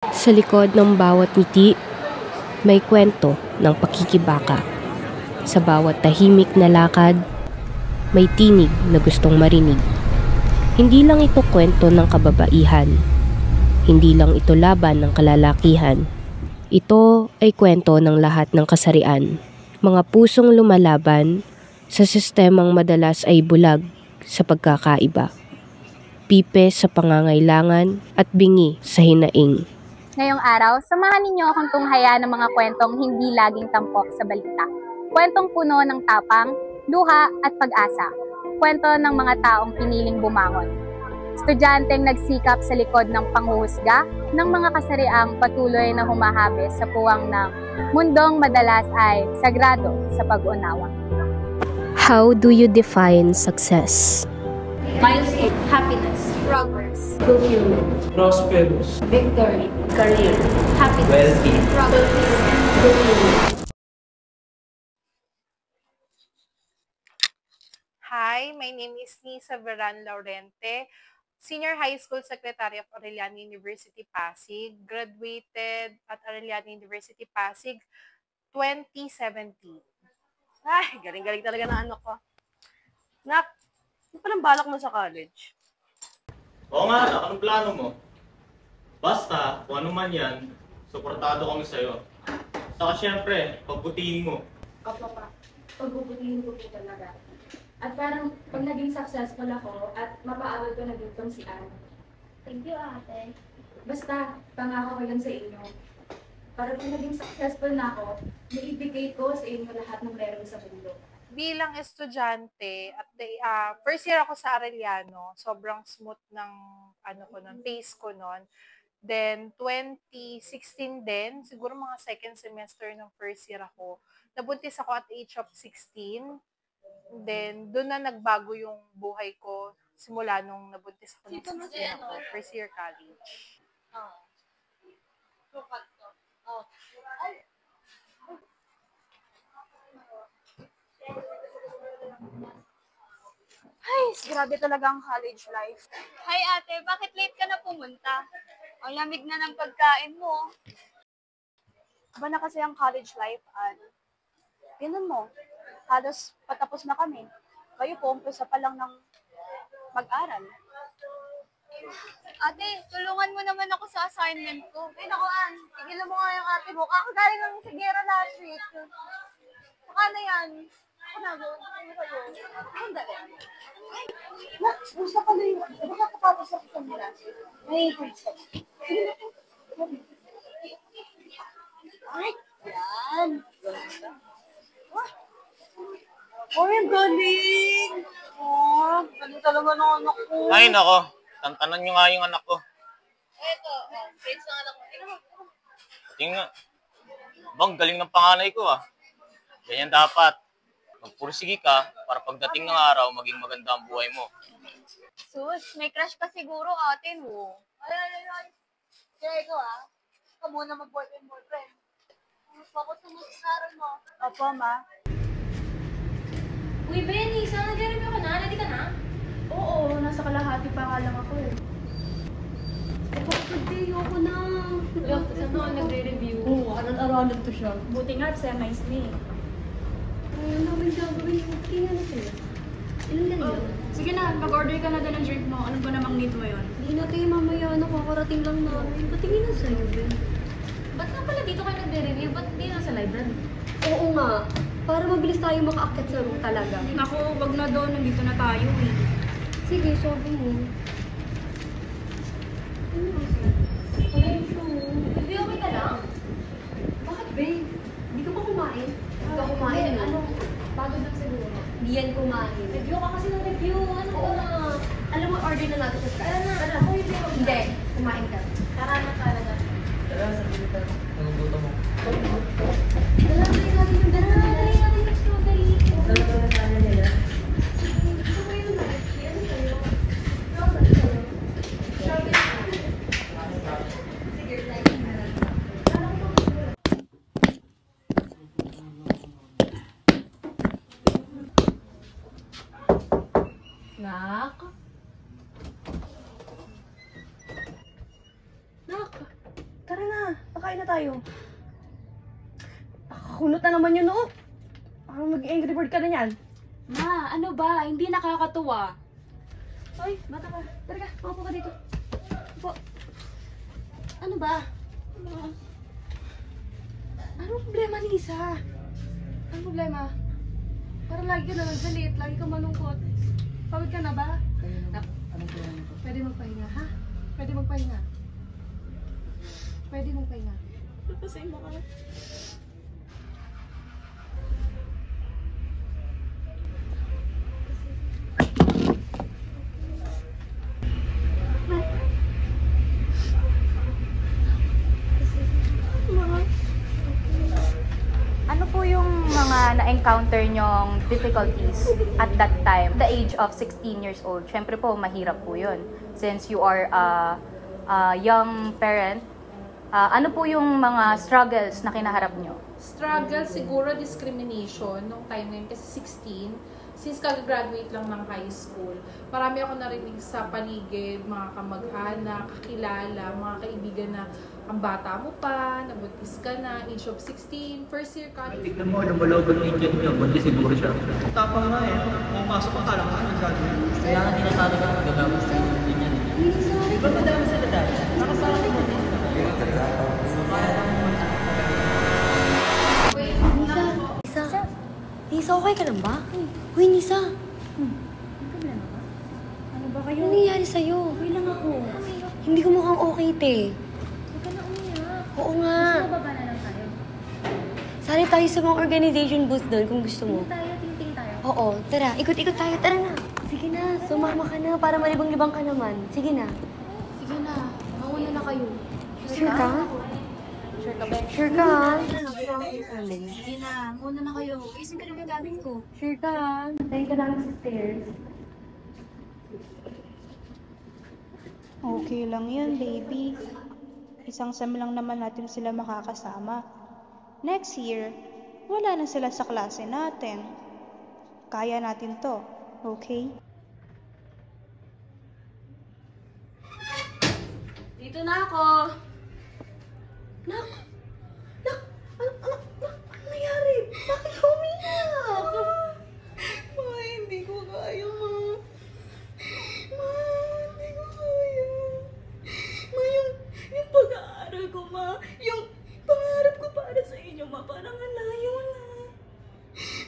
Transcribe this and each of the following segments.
Sa likod ng bawat ngiti, may kwento ng pakikibaka. Sa bawat tahimik na lakad, may tinig na gustong marinig. Hindi lang ito kwento ng kababaihan. Hindi lang ito laban ng kalalakihan. Ito ay kwento ng lahat ng kasarian. Mga pusong lumalaban sa sistemang madalas ay bulag sa pagkakaiba. Pipe sa pangangailangan at bingi sa hinaing. Ngayong araw, samahan ninyo akong tunghayan ng mga kwentong hindi laging tampok sa balita. Kwentong puno ng tapang, luha at pag-asa. Kwento ng mga taong piniling bumangon. Estudyanteng nagsikap sa likod ng panghuhusga ng mga kasariang patuloy na humahabis sa puwang ng mundong madalas ay sagrado sa pag-unawa. How do you define success? Milestone, happiness, progress, fulfillment, prosperous, victory, career, happiness, wealthy, progress, fulfillment. Hi, my name is Nisa Veran Laurente, Senior High School Secretary of Arellano University, Pasig. Graduated at Arellano University, Pasig, 2017. Ay, galing-galing talaga ng anak ko. Nak, ano palang balak mo sa college? Oo nga, anak, anong plano mo? Basta, kung ano man yan, suportado kami sa'yo. Saka syempre, pagbutihin mo. Opo pa, pagbubutihin ko po talaga. At parang pag naging successful ako at mapaawal ko na ditong si Anne. Thank you, ate. Basta, pangako ko lang sa inyo. Para pag naging successful na ako, maibigay ko sa inyo lahat ng meron sa mundo. Bilang estudyante, at first year ako sa Arellano, sobrang smooth ng pace ko noon. Then, 2016 din, siguro mga second semester ng first year ako, nabuntis ako at age of 16. Then, doon na nagbago yung buhay ko simula nung nabuntis ako ng 16 ako, first year college. Ay, grabe talaga ang college life. Hi ate, bakit late ka na pumunta? Ang lamig na ng pagkain mo. Iba na kasi ang college life at tingnan mo, halos patapos na kami. Kayo po, umpisa pa lang ng mag-aral. Ate, tulungan mo naman ako sa assignment ko. Ay, naku, Ann, tigilan mo nga yung ate mo. Kakagaling ng sigera last week. Saka na yan. Ako na, go. Ano kayo? Ang dali. Ay, gusto ka na yun. Ano ka kapapos ako sa mula? May quiz ka. Sige na po. Ay, yan. Oh, ang galing! Oh, galing talaga ng anak ko. Ay, nako. Tantanan nyo nga yung anak ko. Eto, grades ng anak mo. Tingnan. Bang, galing ng panganay ko ah. Ganyan dapat. Magpursige ka para pagdating ng araw, maging maganda ang buhay mo. Sus, may crush ka siguro ate mo. Ay. Kaya ikaw ikaw muna mag-boyfriend. Focus mo sa aral mo. Opo, ma. Uy, Benny, saan nag-review ka na? Ready ka na? Oo, nasa kalahati pa nga lang ako eh. Pagday ako na. Saan ako nagre-review? Oo, aral-aralan to siya. Buti nga at semis ni. Ayun namin gagawin. Tingnan na sa'yo. Ilan ka nila? Sige na, mag-order ka na din ng drink mo. Ano ba namang need mo yun? Hindi na tayo mamaya. Nakakarating lang namin. Patingin na sa'yo, Ben. Ba't nga pala dito kayo nagre-review? Ba't di na sa library? Oo nga. Para mabilis tayo maka-akit sa room talaga. Naku, wag na doon. Nandito na tayo eh. Sige, sabi mo. Baby, okay ka lang? Bakit, babe? Hindi ka pa kumain? Hindi ka kumain? Ano? Pagod lang siguro. Hindi yan kumain. Review ka kasi ng review. Ano ka na? Alam mo, order na natin sa Sky. Tara. Hindi. Kumain ka. Tara na talaga. Tara, sabihin ka. Nagugutom mo. Dala natin yung strawberry. Dala ko na sana nila. Gusto ko yung light. Ano sa'yo? Nak? Tara na, pakain na tayo. Nakakunot na naman yun, no? Parang mag-angry bird ka na yan. Ma, ano ba? Hindi nakakatuwa. Hoy, bata ka. Tara ka, maupo ka dito. Upo. Ano ba? Anong problema, Lisa? Anong problema? Parang lagi ka na nagdalit, lagi ka malungkot. Pagod ka na ba? Pwede magpahinga, ha? Pwede magpahinga. Pwede magpahinga. Papasay mo ka. Ano po yung mga na-encounter nyong difficulties at that time, the age of 16 years old? Siyempre po, mahirap po yun. Since you are a young parent, ano po yung mga struggles na kinaharap nyo? Struggle, siguro discrimination nung time na yun kasi 16. Since kag-graduate lang ng high school, marami ako narinig sa paligid, mga kamag-anak, kakilala, mga kaibigan na ang bata mo pa, nabuntis ka na, age of 16, first year college. Tignan mo, lumaloban yung ingit niya, bundi siguro siya. Tapang nga eh, pumapasok ka lang ka, nagsasabi. Kaya nga tinasabi ka magagawa sa ingit niya. Di ba madami sila dahil? Nakasama ni mo. Nisa, okay ka lang ba? Uy, Nisa. Ano ba kayo? Ano nangyayari sa'yo? Okay lang ako. Hindi ko mukhang okay, te. Huwag ka na umiyak. Oo nga. Gusto mo baba na lang tayo? Sali tayo sa mga organization booth doon kung gusto mo. Tingin tayo, tingin tayo. Oo, tara. Ikot-ikot tayo. Tara na. Sige na, sumama ka na para malibang-libang ka naman. Sige na. Sige na, mauna na kayo. Sure ka? Sure ka ba? Sure ka? Sige na, mauna na kayo. Isin ka naman gamit ko. Sure ka? Tayo ka lang sa stairs. Okay lang yan, baby. Isang sem lang naman natin sila makakasama. Next year, wala na sila sa klase natin. Kaya natin to, okay? Dito na ako. Nak! Ano nangyari? Bakit ka umiyak? Ma, hindi ko kaya, ma. Ma, hindi ko kaya. Ma, yung pag-aaral ko, ma. Yung pangarap ko para sa inyo, ma. Parang ang layo na.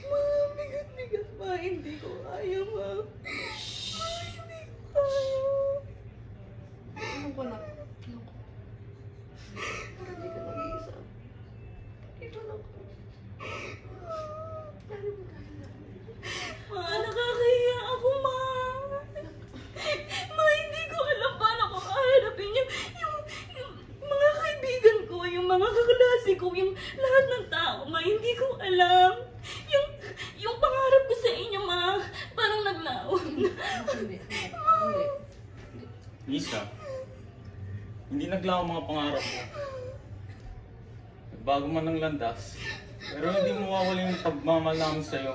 Ma, bigat-bigat, ma. Hindi ko kaya, ma. Ma, hindi ko kaya. Ano ko na? Parang di ka nag-iisa. Dito na ako. Ma, nakakahiya ako, ma. Ma, hindi ko alam paano ko kaharapin yung mga kaibigan ko, yung mga kaklase ko, yung lahat ng tao, ma. Hindi ko alam. Yung pangarap ko sa inyo, ma. Parang naglaon. Lisa, hindi naglaho mga pangarap mo. Nagbago man ng landas, pero hindi mawawala yung pagmamahal namin sa'yo.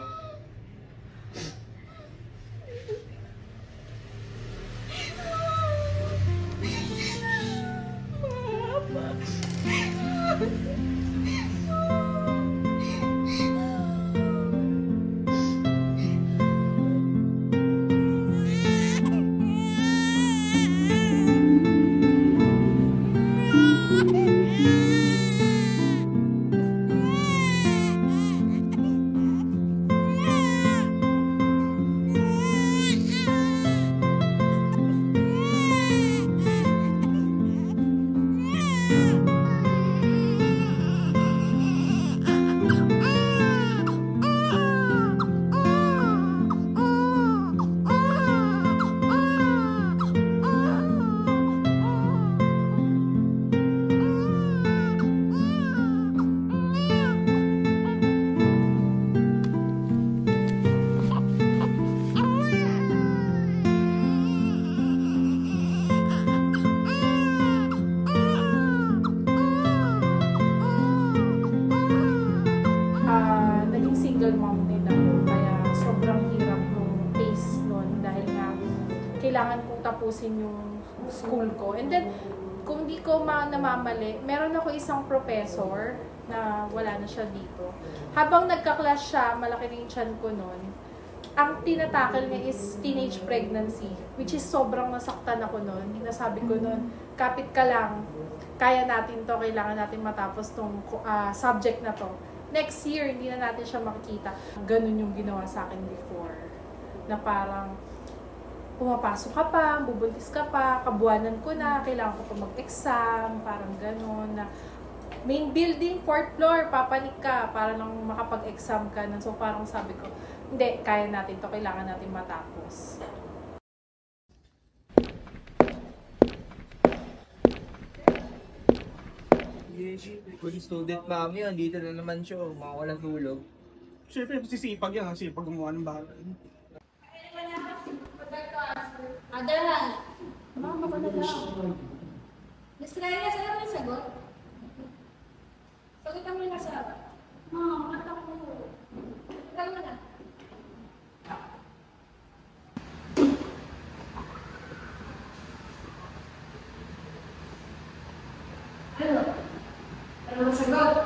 kailangan kong tapusin yung school ko. And then, kung di ko namamali, meron ako isang professor na wala na siya dito. Habang nagka-class siya, malaki rin tiyan ko nun, ang tinatakil niya is teenage pregnancy, which is sobrang nasaktan ako nun. Nasabi ko nun, kapit ka lang, kaya natin to, kailangan natin matapos tong subject na to. Next year, hindi na natin siya makikita. Ganun yung ginawa sa akin before. Na parang, pumapasok ka pa, bubuntis ka pa, kabuanan ko na, kailangan ko pa mag-exam, parang gano'n, na main building, 4th floor, papanik ka para lang makapag-exam ka na. So parang sabi ko, hindi, kaya natin to, kailangan natin matapos. Yes, good student mami, andito na naman siya, mga walang tulog. Siyempre, sisipag yan kasi pag gumawa ng bahay. Adahan! Mama ko na lang. Gusto na rin sa'yo may sagot? Sagutan mo na sa mata ko. Sagutan mo na. Ano? Ano ang sagot?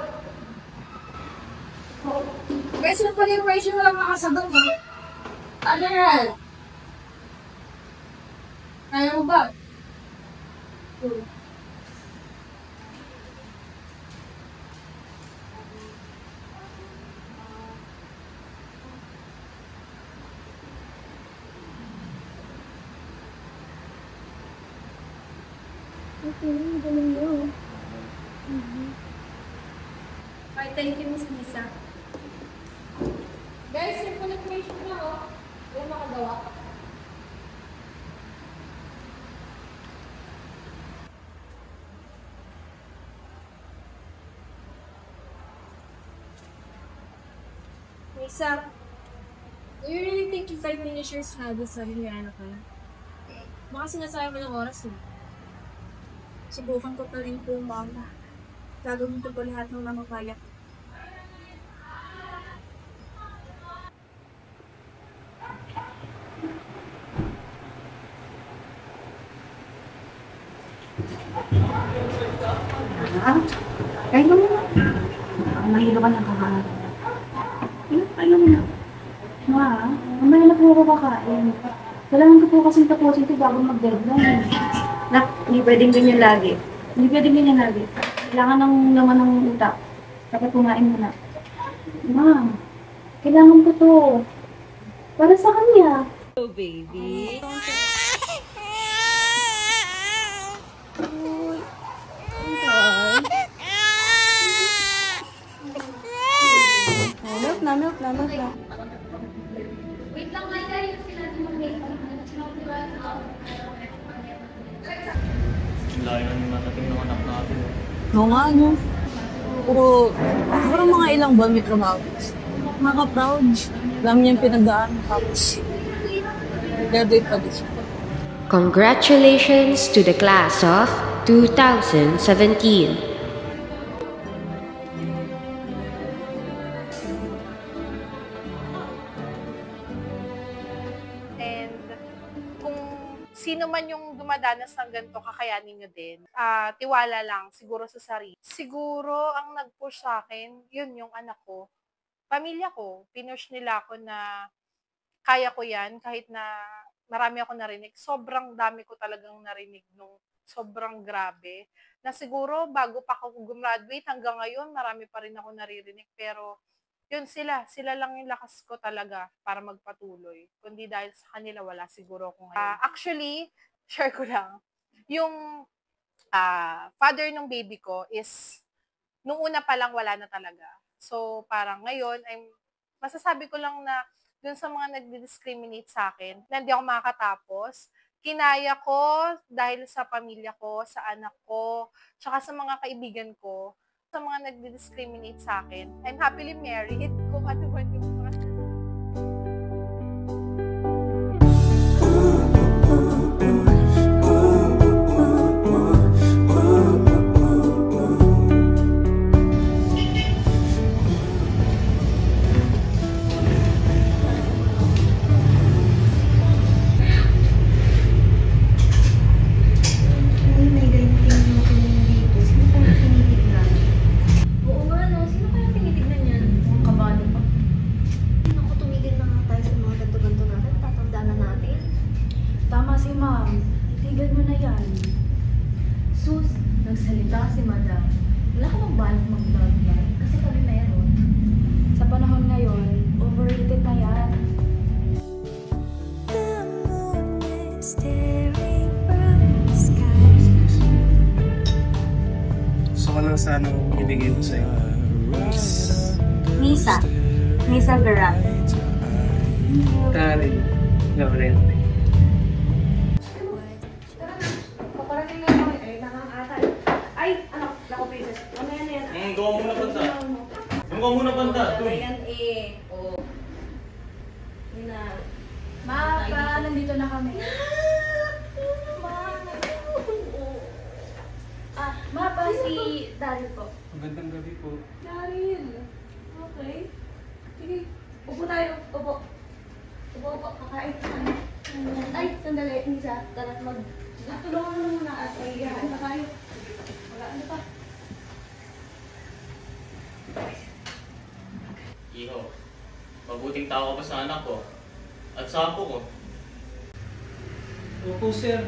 Guys, yung pag-impression mo lang makasagot mo. Ano yan? Kaya mo ba? Okay, galing mo. Okay, thank you, Miss Lisa. Guys, yung pag-impression na ako. Yung makagawa. Lisa, do you really think you can finish your studies sa Liliana ka? Baka sinasabi mo ng oras eh. Subukan ko pa rin po, Mama. Gagawin ko po lahat ng namamaya. Kaya mo na. Mahilo ka ng kakain. Kaya mo na. Ma, mamaya na po ako kakain. Kailangan ko po kasing tapusin ito bago mag-deadline. Nak, hindi pwedeng ganyan lagi. Hindi pwedeng ganyan lagi. Kailangan ng laman ng utak. Dapat kumain mo na. Ma, kailangan ko to. Para sa kanya. Oh, baby. Milk na. Wait lang, Micah. Yung sila di mag-make-up. Layo na yung matating ng anak natin. Oo nga, no? Puro mga ilang buwan may trabaho. Nakaka-proud. Alam niya yung pinagdaan. Tapos, graduate pa din siya. Congratulations to the class of 2017. Sino man yung dumadanas ng ganito, kakayanin nyo din. Tiwala lang, siguro sa sarili. Siguro, ang nag-push sa akin, yun yung anak ko. Pamilya ko, pinush nila ako na kaya ko yan, kahit na marami ako narinig. Sobrang dami ko talagang narinig nung sobrang grabe. Na siguro, bago pa ako gumraduate, hanggang ngayon, marami pa rin ako naririnig. Pero, yun sila lang yung lakas ko talaga para magpatuloy. Kundi dahil sa kanila, wala siguro ako ngayon. Actually, share ko lang, yung father ng baby ko is, nung una pa lang wala na talaga. So, parang ngayon, masasabi ko lang na dun sa mga nagdi-discriminate sa akin, na hindi ako makakatapos, kinaya ko dahil sa pamilya ko, sa anak ko, tsaka sa mga kaibigan ko, sa mga nagdi-discriminate sa akin. I'm happily married kung ano man yung mga Uy, may ganito yung madam. Wala ka bang balak mag-vlog yan? Kasi kami meron. Sa panahon ngayon, overrated na yan. Gusto ko lang sanang ibigay ko sa'yo. Nisa. Nisa Garat. Tarin. Laurente. Paparating na ako eh, nakakatay. Ay, ano, naku, princess. Mamaya na yan. Gawa muna banda. Gawa muna banda. Yan eh. Oh. Yun na. Ma, pa, nandito na kami. Ma, pa, si Daryl po. Magandang gabi po. Daryl. Okay. Sige, upo tayo. Upo. Upo, kakain tayo. Ay, sandali, Nisa. Tara, tulungan mo muna at iyahan na kayo. Wala, ano pa? Iho, mabuting tao ka ba sa anak ko? At sa apo ko? Opo, sir.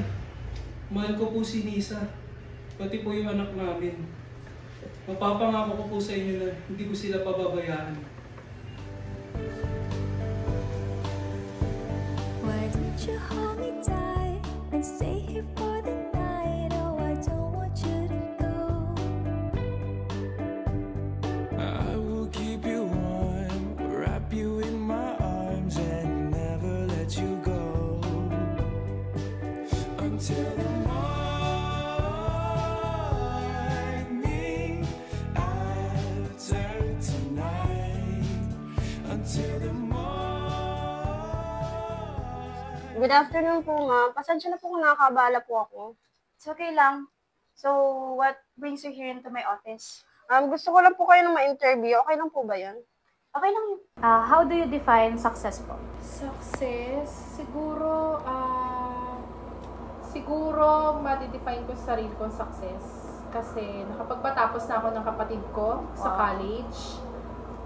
Mahal ko po si Nisa. Pati po yung anak namin. Mapapangako ko po sa inyo na hindi ko sila pababayaan. Why don't you hold me tight and stay here for the night? Oh, I don't want you to go. I will keep you warm, wrap you in my arms and never let you go until the morning after tonight, until the morning. Good afternoon po, ma'am. Pasensya na po kung nakakabala po ako. It's okay lang. So, what brings you here into my office? Gusto ko lang po kayo na ma-interview. Okay lang po ba yan? Okay lang yun. How do you define successful? Success? Siguro ma-define ko sa sarili kong success. Kasi nakapagpatapos na ako ng kapatid ko sa college.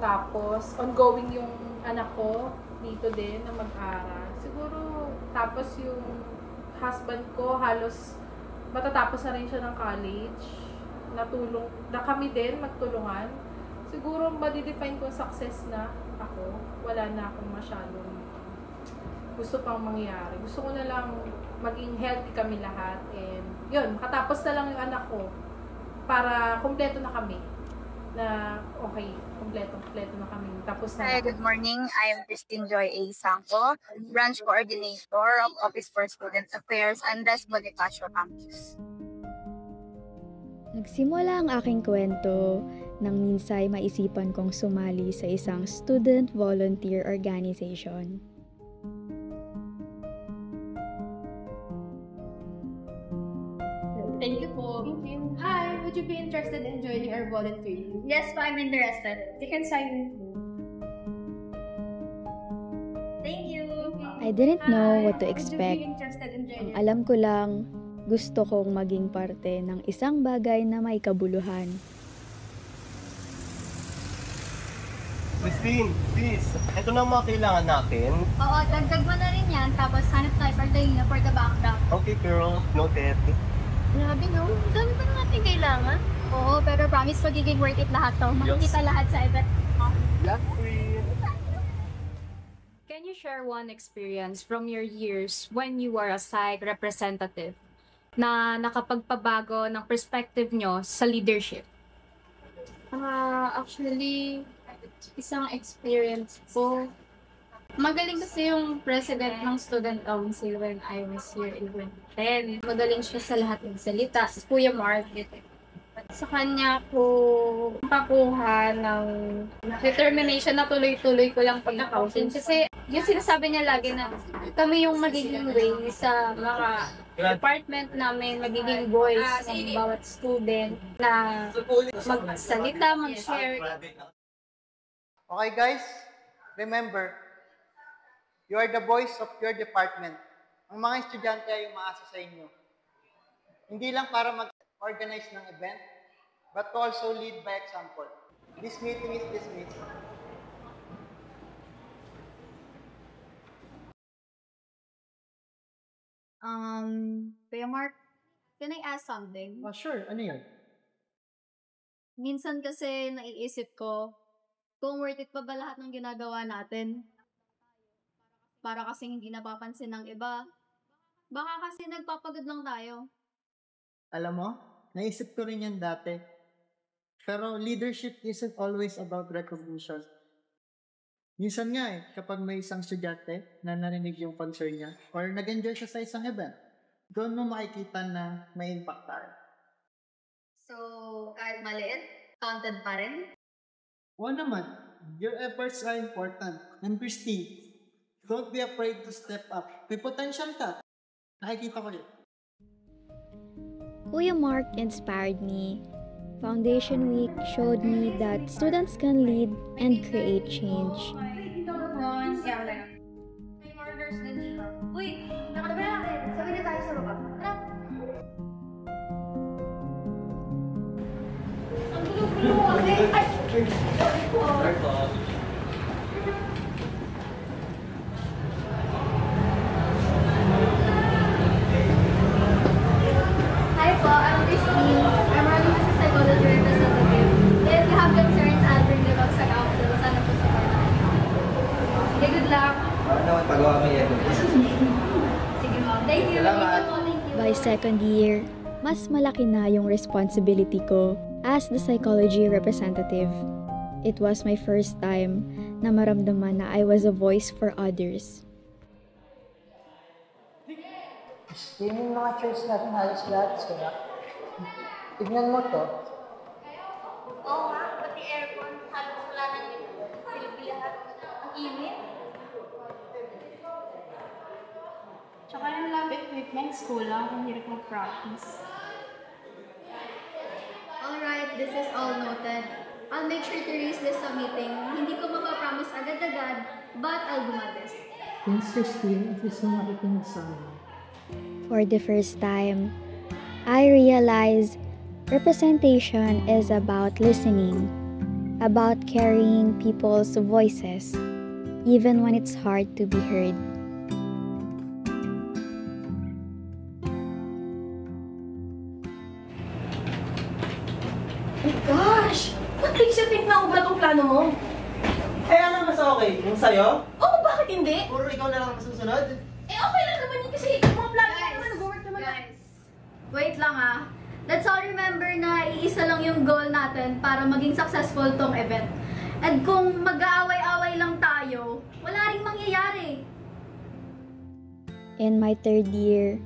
Tapos, ongoing yung anak ko dito din na mag-aral. Siguro, tapos yung husband ko, halos matatapos na rin siya ng college. Natulong, na kami din magtulungan. Siguro, ma-define ko success na ako. Wala na akong masyadong gusto pang mangyari. Gusto ko na lang maging healthy kami lahat. And yun, makatapos na lang yung anak ko para kumpleto na kami. Na okay, kumpleto na kami. Tapos na. Hi, good morning. I am Christine Joy A. Sanco, Branch Coordinator of Office for Student Affairs, Andres Bonifacio Campus. Nagsimula ang aking kwento nang minsay maisipan kong sumali sa isang student volunteer organization. Thank you po. Thank you. Hi, would you be interested in joining our volunteer? Yes, po, I'm interested. You can sign in. Thank you. I didn't know what to Would expect. you be interested in Ang joining? alam ko lang, gusto kong maging parte ng isang bagay na may kabuluhan. Christine, please, ito na ang mga kailangan natin. Oo, dagdag mo na rin yan. Tapos hanap tayo for the background. Okay, girl. Noted. Grabe no, ang dami pa natin kailangan. Oo, pero promise magiging worth it lahat to. Makikita lahat sa event. Can you share one experience from your years when you were a SAIC representative na nakapagpabago ng perspective nyo sa leadership? Actually, isang experience ko. Magaling kasi yung president ng student council when I was here in 2010. Magaling siya sa lahat ng salita. Si Kuya Mark. Sa kanya ko pakuha ng determination na tuloy-tuloy ko lang pagka-council. Kasi yung sinasabi niya lagi na kami yung magiging way sa mga department namin, magiging voice ng bawat student na magsalita, mag-share. Okay guys, remember, you are the voice of your department. Ang mga estudyante ay umaasa sa inyo. Hindi lang para mag-organize ng event, but to also lead by example. This meeting is dismissed. Kuya Mark, can I ask something? Sure. Ano yun? Minsan kasi naiisip ko, kung worth it pa ba lahat ng ginagawa natin? Para kasing hindi napapansin ng iba. Baka kasi nagpapagod lang tayo. Alam mo, naisip ko rin yan dati. Pero leadership isn't always about recognition. Minsan nga kapag may isang estudyante na narinig yung concern niya or nag-enjoy siya sa isang event, doon mo makikita na may impact tayo. So, kahit maliit, counted pa rin? Oo naman, your efforts are important. And Christy, don't be afraid to step up. May potential ka. Nakikita ko yun. Kuya Mark inspired me. Foundation Week showed me that students can lead and create change. May orders din dito. Uy, nakalabi natin. Sabi na tayo sa baba. Tara. Ang gulo-gulo kasi. Ay! Hi po, I'm Christine. I'm running as a psychology representative. If you have concerns, I'll bring them up sa council. Sana po supportan. Okay, good luck. Pagawa mo yan. Sige ma'am. Thank you. Salamat. Thank you. By second year, mas malaki na yung responsibility ko as the psychology representative. It was my first time na maramdaman na I was a voice for others. Yun yung mga choice natin halos lahat sila. Tignan mo to. Oo nga, pati aircon. Halos wala nang pilipilahat. Ang init. Tsaka yung lab equipments, kulang. Ang hirap mag-practice. Alright, this is all noted. I'll make sure to raise this sa meeting. Hindi ko mapapromise agad-agad, but I'll do my best. Thanks, Christine. If gusto mo makikinig sa amin. For the first time, I realized representation is about listening, about carrying people's voices, even when it's hard to be heard. Oh gosh! Ba't big na ubra tong plano mo? Kaya nga mas okay. Yung sa'yo? Oo, bakit hindi? Puro ikaw na lang ang masusunod. Okay lang naman yun kasi mga plano mo naman, nag-work naman. Wait lang ah. Let's all remember na iisa lang yung goal natin para maging successful tong event. And kung mag-aaway-away lang tayo, wala ring mangyayari. In my third year,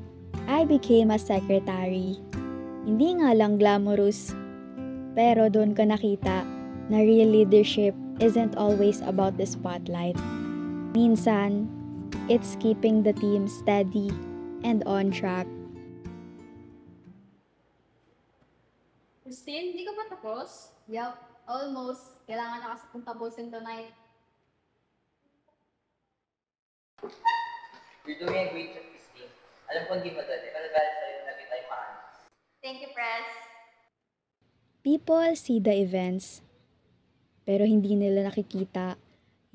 I became a secretary. Hindi nga lang glamorous, pero doon ko nakita na real leadership isn't always about the spotlight. Minsan, it's keeping the team steady and on track. Christine, hindi ka ba tapos? Yup, almost. Kailangan na kasi kong tapusin tonight. You're doing a great job, Christine. Alam ko hindi madali, pero dahil sa'yo nabit tayo maayos. Thank you, Press. People see the events, pero hindi nila nakikita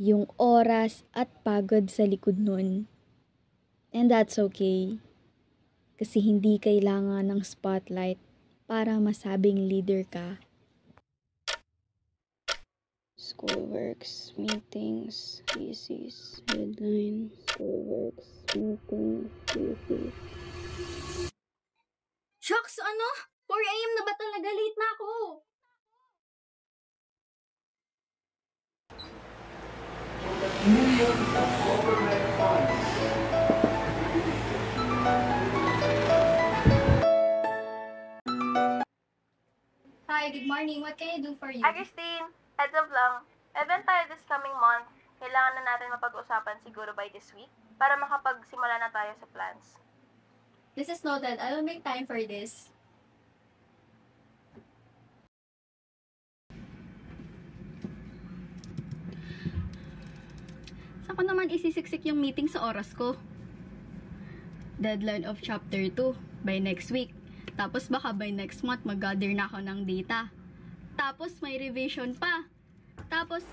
yung oras at pagod sa likod nun. And that's okay. Kasi hindi kailangan ng spotlight para masabing leader ka. Schoolworks, meetings, thesis, deadline, schoolworks, meetings, thesis. Shucks, ano? 4 AM na ba talaga? Late na ako. Hi, good morning. What can I do for you? Hi, Christine. Heads up lang. Event tayo this coming month. Kailangan na natin mapag-usapan siguro by this week para makapagsimula na tayo sa plans. This is noted. I will make time for this. Saan ko naman isisiksik yung meeting sa oras ko? Deadline of chapter 2 by next week. Tapos baka by next month mag-gather na ako ng data. Tapos may revision pa. Tapos...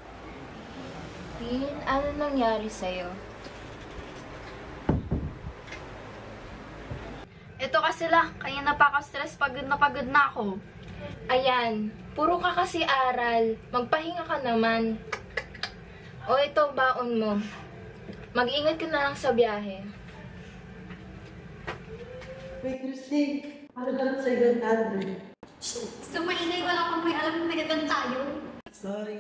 Tin, ano nangyari sa'yo? Ito kasi lang, kaya napaka-stress, pagod na ako. Ayan, puro ka kasi aral. Magpahinga ka naman. O ito, baon mo. Mag-ingat ka na lang sa biyahe. Wait, Christine. Ano ba sa ibang natin? Sa maingay wala kang may alam na nagagan tayo. Sorry.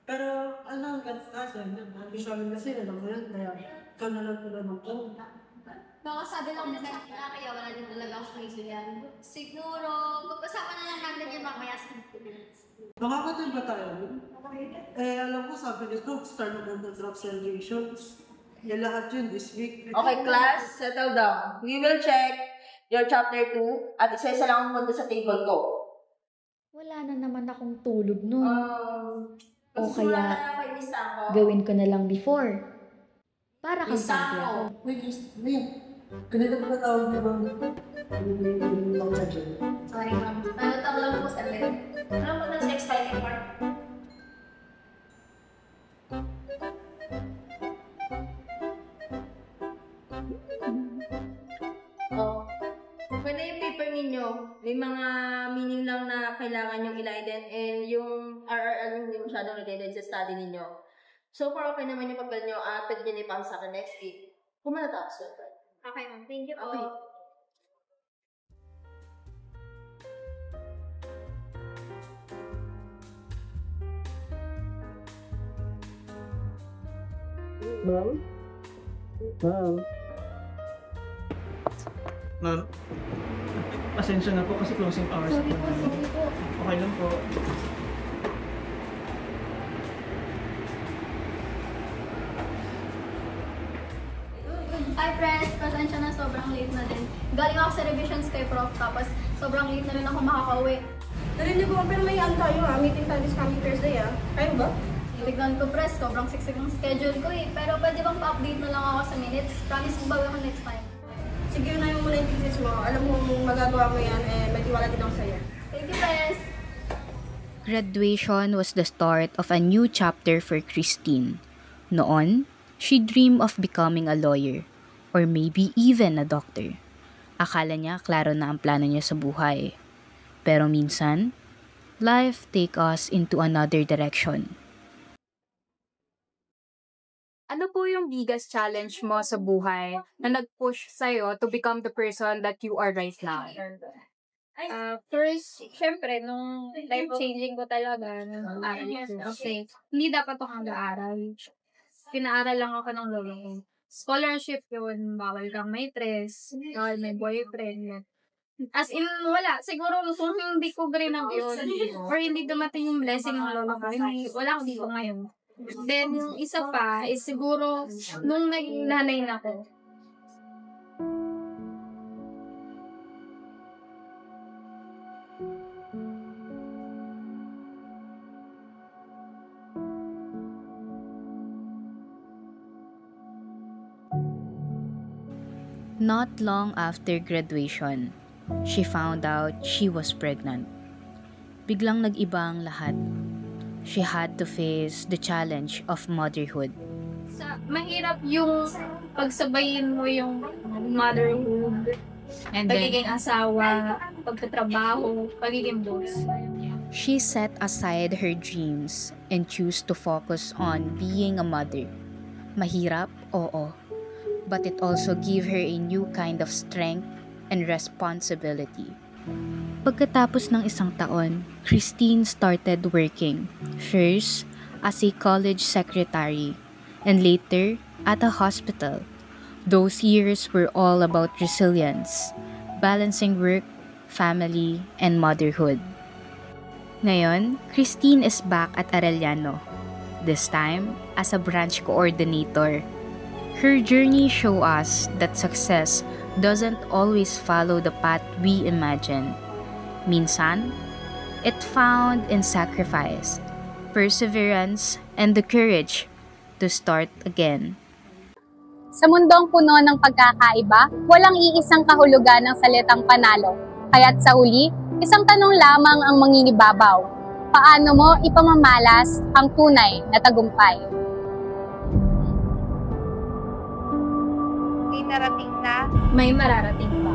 Pero ano ang gantasan? Usually kasi alam mo yan, kaya ikaw na lang pala ng phone. Baka sabi lang na kaya wala din talaga akong naisuyan. Siguro, pagpasapan na lang namin yung mamaya sa Makakatay ba tayo? Alam ko sabi ni Cook, start na ng drop celebrations. Yan lahat yun this week. Okay, class, settle down. We will check your chapter 2 at isa-isa lang ang mundo sa table ko. Wala na naman akong tulog nun. O kaya, gawin ko na lang before. Para kang sabi ako. Wait. Ganito ba tawag niyo bang Sorry, ma'am. Nalutang lang po sa bed. Ano po na sa exciting part? Okay na yung paper ninyo. May mga meaning lang na kailangan yung i-liden and yung RRL hindi masyadong related sa study ninyo. So far, okay naman yung paggal nyo at pwede nyo ipang sa akin next week. Kung manatapos yun. Okay, ma'am. Thank you po. Okay. Ma'am? Ma'am? Ma'am? Pasensya na po kasi closing hours. Sorry po. Okay lang po. Hi, friends. Pasensya na, sobrang late na din. Galing ako sa revisions kay Prof. Tapos sobrang late na rin ako makakauwi. Narinig ko, pero may tayo meeting tayo this coming Thursday Kaya ba? Tignan ko, press. Sobrang siksik ng schedule ko eh. Pero pwede bang pa-update na lang ako sa minutes? Promise ko bawi ako next time. Sige, unahin mo muna yung thesis mo. Alam mo magagawa mo yan, may tiwala din ako sa'yo. Thank you, press. Graduation was the start of a new chapter for Christine. Noon, she dreamed of becoming a lawyer. Or maybe even a doctor. Akala niya klaro na ang plano niya sa buhay. Pero minsan, life take us into another direction. Ano po yung biggest challenge mo sa buhay na nag-push sa'yo to become the person that you are right now? First, syempre, nung life-changing ko talaga, kasi hindi dapat ako mag-aaral. Pinaaral lang ako ng lolo ko. Scholarship yun, bawal kang may tres, bawal may boyfriend. As in, wala. Siguro, kung hindi ko rin ang yun, or hindi dumating yung blessing ng lolo ko, wala ko dito ngayon. Then, yung isa pa, is siguro, nung naging nanay na ko, Not long after graduation, she found out she was pregnant. Biglang nag-iba ang lahat. She had to face the challenge of motherhood. Mahirap yung pagsabayin mo yung motherhood, And pagiging asawa, pagtatrabaho, pagiging boss. She set aside her dreams and chose to focus on being a mother. Mahirap, oo. But it also gave her a new kind of strength and responsibility. Pagkatapos ng isang taon, Christine started working, first as a college secretary, and later at a hospital. Those years were all about resilience, balancing work, family, and motherhood. Ngayon, Christine is back at Arellano, this time as a branch coordinator. Her journey shows us that success doesn't always follow the path we imagine. Minsan, it found in sacrifice, perseverance, and the courage to start again. Sa mundong puno ng pagkakaiba, walang iisang kahulugan ng salitang panalo. Kaya't sa huli, isang tanong lamang ang mangingibabaw. Paano mo ipamamalas ang tunay na tagumpay? May narating na, may mararating pa.